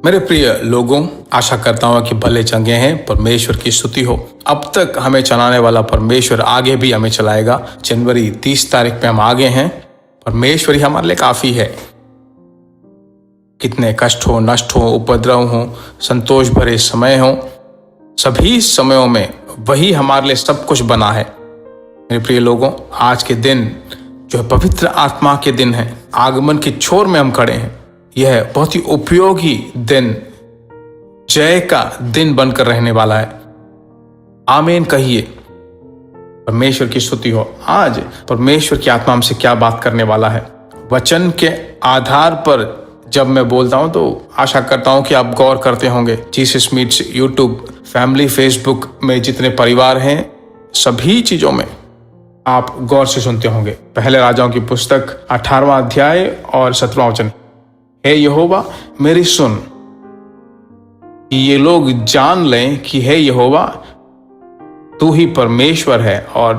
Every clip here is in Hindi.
मेरे प्रिय लोगों, आशा करता हूँ कि भले चंगे हैं। परमेश्वर की स्तुति हो। अब तक हमें चलाने वाला परमेश्वर आगे भी हमें चलाएगा। जनवरी 30 तारीख पे हम आगे हैं। परमेश्वर ही हमारे लिए काफ़ी है। कितने कष्ट हो, नष्ट हो, उपद्रव हो, संतोष भरे समय हो, सभी समयों में वही हमारे लिए सब कुछ बना है। मेरे प्रिय लोगों, आज के दिन जो है पवित्र आत्मा के दिन है। आगमन की छोर में हम खड़े हैं। यह बहुत ही उपयोगी दिन, जय का दिन बनकर रहने वाला है। आमीन कहिए। परमेश्वर की स्तुति हो। आज परमेश्वर की आत्मा हमसे क्या बात करने वाला है, वचन के आधार पर जब मैं बोलता हूं तो आशा करता हूं कि आप गौर करते होंगे। Jesus meets YouTube family, Facebook में जितने परिवार हैं, सभी चीजों में आप गौर से सुनते होंगे। पहले राजाओं की पुस्तक 18वां अध्याय और 17वां वचन, हे यहोवा मेरी सुन, कि ये लोग जान लें कि हे यहोवा तू ही परमेश्वर है और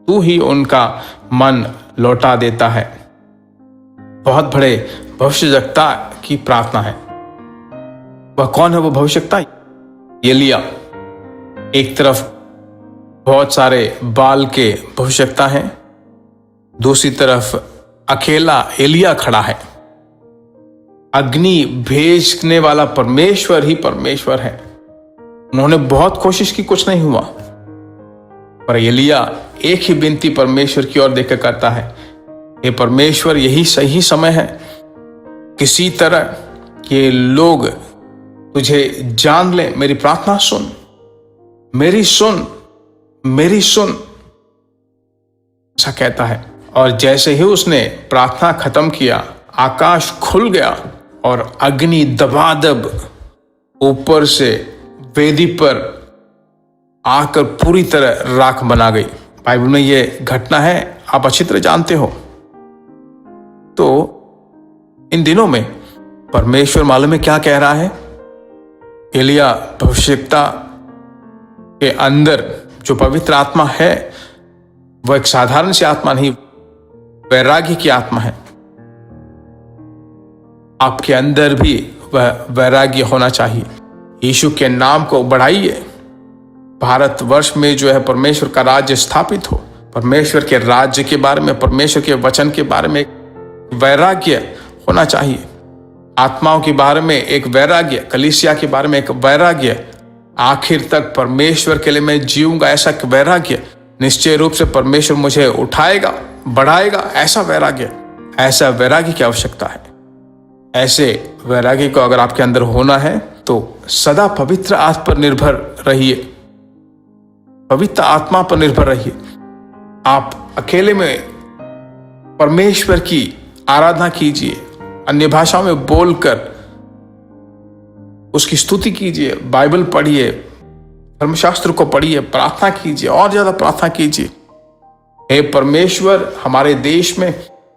तू ही उनका मन लौटा देता है। बहुत बड़े भविष्यवक्ता की प्रार्थना है। वह कौन है वो भविष्यवक्ता? एलिया। एक तरफ बहुत सारे बाल के भविष्यवक्ता हैं, दूसरी तरफ अकेला एलिया खड़ा है। अग्नि भेजने वाला परमेश्वर ही परमेश्वर है। उन्होंने बहुत कोशिश की, कुछ नहीं हुआ, पर एलिया एक ही विनती परमेश्वर की ओर देखकर करता है, हे परमेश्वर यही सही समय है, किसी तरह के लोग तुझे जान ले, मेरी प्रार्थना सुन, मेरी सुन, मेरी सुन, ऐसा कहता है। और जैसे ही उसने प्रार्थना खत्म किया, आकाश खुल गया और अग्नि दबादब ऊपर से वेदी पर आकर पूरी तरह राख बना गई। बाइबल में यह घटना है, आप अच्छी तरह जानते हो। तो इन दिनों में परमेश्वर मालूम है क्या कह रहा है। एलिया भविष्यवक्ता के अंदर जो पवित्र आत्मा है, वह एक साधारण सी आत्मा नहीं, वैराग्य की आत्मा है। आपके अंदर भी वह वैराग्य होना चाहिए। यीशु के नाम को बढ़ाइए। भारतवर्ष में जो है परमेश्वर का राज्य स्थापित हो। परमेश्वर के राज्य के बारे में, परमेश्वर के वचन के बारे में वैराग्य होना चाहिए। आत्माओं के बारे में एक वैराग्य, कलीसिया के बारे में एक वैराग्य, आखिर तक परमेश्वर के लिए मैं जीऊंगा ऐसा वैराग्य। निश्चय रूप से परमेश्वर मुझे उठाएगा, बढ़ाएगा, ऐसा वैराग्य की आवश्यकता है। ऐसे वैराग्य को अगर आपके अंदर होना है तो सदा पवित्र आत्मा पर निर्भर रहिए, पवित्र आत्मा पर निर्भर रहिए। आप अकेले में परमेश्वर की आराधना कीजिए, अन्य भाषाओं में बोलकर उसकी स्तुति कीजिए, बाइबल पढ़िए, धर्मशास्त्र को पढ़िए, प्रार्थना कीजिए, और ज्यादा प्रार्थना कीजिए। हे परमेश्वर, हमारे देश में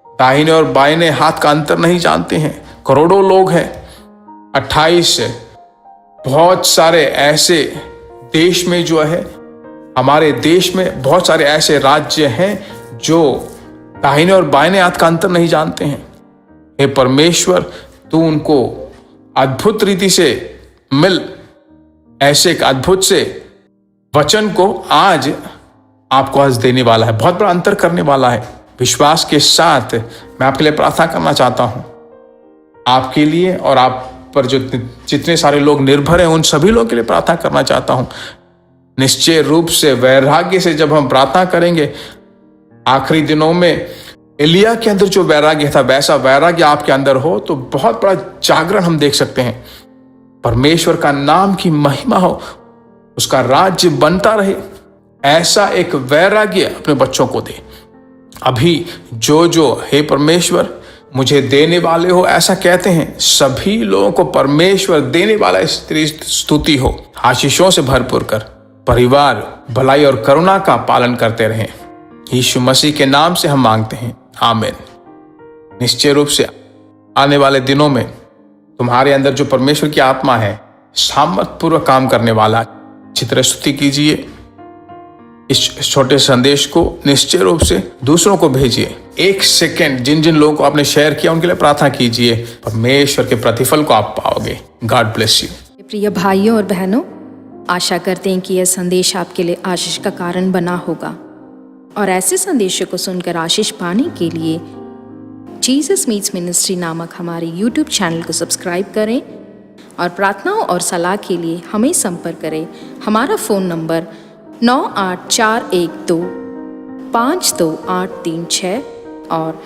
दाहिने और बाएं हाथ का अंतर नहीं जानते हैं। करोड़ों लोग हैं, 28 बहुत सारे ऐसे देश में जो है, हमारे देश में बहुत सारे ऐसे राज्य हैं जो दाहिने और बाएं हाथ का अंतर नहीं जानते हैं। हे परमेश्वर, तू उनको अद्भुत रीति से मिल, ऐसे एक अद्भुत से वचन को आज आपको आज देने वाला है, बहुत बड़ा अंतर करने वाला है। विश्वास के साथ मैं आपके लिए प्रार्थना करना चाहता हूं, आपके लिए और आप पर जो जितने सारे लोग निर्भर हैं उन सभी लोगों के लिए प्रार्थना करना चाहता हूं। निश्चय रूप से वैराग्य से जब हम प्रार्थना करेंगे, आखिरी दिनों में एलिया के अंदर जो वैराग्य था, वैसा वैराग्य आपके अंदर हो तो बहुत बड़ा जागरण हम देख सकते हैं। परमेश्वर का नाम की महिमा हो, उसका राज्य बनता रहे, ऐसा एक वैराग्य अपने बच्चों को दे। अभी जो हे परमेश्वर मुझे देने वाले हो, ऐसा कहते हैं, सभी लोगों को परमेश्वर देने वाला तेरी स्तुति हो। आशीषों से भरपूर कर परिवार भलाई और करुणा का पालन करते रहें। यीशु मसीह के नाम से हम मांगते हैं, आमीन। निश्चय रूप से आने वाले दिनों में तुम्हारे अंदर जो परमेश्वर की आत्मा है, सामर्थ्यपूर्वक काम करने वाला। अच्छी तरह स्तुति कीजिए। इस छोटे संदेश को निश्चय रूप से दूसरों को भेजिए। एक सेकेंड जिन जिन लोगों को आपने शेयर किया उनके लिए प्रार्थना कीजिए, परमेश्वर के प्रतिफल को आप पाओगे। God bless you. प्रिय भाइयों और बहनों, आशा करते हैं कि यह संदेश आपके लिए आशीष का कारण बना होगा, और ऐसे संदेशों को सुनकर आशीष पाने के लिए जीसस मीट्स मिनिस्ट्री नामक हमारे यूट्यूब चैनल को सब्सक्राइब करें, और प्रार्थनाओं और सलाह के लिए हमें संपर्क करें। हमारा फ़ोन नंबर 9841252836 और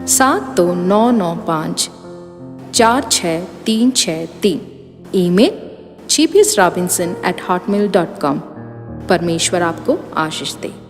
7299546363। Email gbsrobinson@hotmail.com। परमेश्वर आपको आशीष दे।